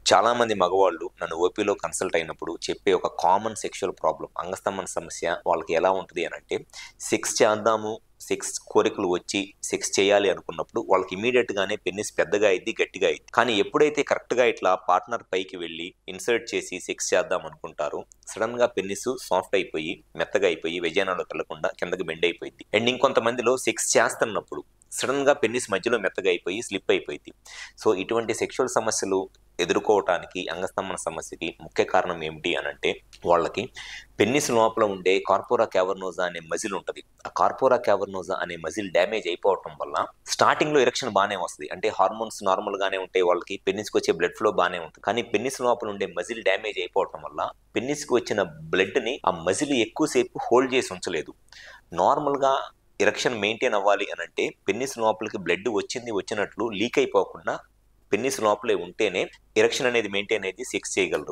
చాలామంది మగవాళ్ళు నన్ను ఓపీలో కన్సల్ట్ అయినప్పుడు చెప్పే ఒక కామన్ సెక్షువల్ ప్రాబ్లం అంగస్తంభన సమస్య వాళ్ళకి ఎలా ఉంటుంది అని అంటే సెక్స్ చేద్దాము, సెక్స్ కోరికలు వచ్చి సెక్స్ చేయాలి అనుకున్నప్పుడు వాళ్ళకి ఇమీడియట్గానే పెన్నిస్ పెద్దగా అయింది, గట్టిగా అయింది. కానీ ఎప్పుడైతే కరెక్ట్గా ఇట్లా పార్ట్నర్ పైకి వెళ్ళి ఇన్సర్ట్ చేసి సెక్స్ చేద్దాం అనుకుంటారో సడన్గా పెన్నిస్ సాఫ్ట్ అయిపోయి మెత్తగా అయిపోయి వెజైనాలోకి వెళ్లకుండా కిందకి బెండ్ అయిపోయింది. అండ్ ఇంకొంతమందిలో సెక్స్ చేస్తున్నప్పుడు సడన్గా పెన్నిస్ మధ్యలో మెత్తగా అయిపోయి స్లిప్ అయిపోయింది. సో ఇటువంటి సెక్షువల్ సమస్యలు ఎదుర్కోవటానికి అంగస్తంభన సమస్యకి ముఖ్య కారణం ఏమిటి అని అంటే వాళ్ళకి పెన్నిస్ లోపల ఉండే కార్పోరా క్యావర్నోజా అనే మజిల్ ఉంటుంది. ఆ కార్పోరా క్యావర్నోజా అనే మజిల్ డ్యామేజ్ అయిపోవటం వల్ల స్టార్టింగ్ లో ఎరెక్షన్ బాగానే వస్తుంది. అంటే హార్మోన్స్ నార్మల్ గానే ఉంటాయి, వాళ్ళకి పెన్నిస్కి వచ్చే బ్లడ్ ఫ్లో బాగానే ఉంటుంది. కానీ పెన్నిస్ లోపల ఉండే మజిల్ డ్యామేజ్ అయిపోవటం వల్ల పెన్నిస్కి వచ్చిన బ్లడ్ ని ఆ మజిల్ ఎక్కువసేపు హోల్డ్ చేసి ఉంచలేదు. నార్మల్ గా ఎరెక్షన్ మెయింటైన్ అవ్వాలి అని అంటే పెన్నిస్ లోపలికి బ్లడ్ వచ్చినట్లు లీక్ అయిపోకుండా పెన్నిస్ లోపలే ఉంటేనే ఎరెక్షన్ అనేది మెయింటైన్ అయితే సెక్స్ చేయగలరు.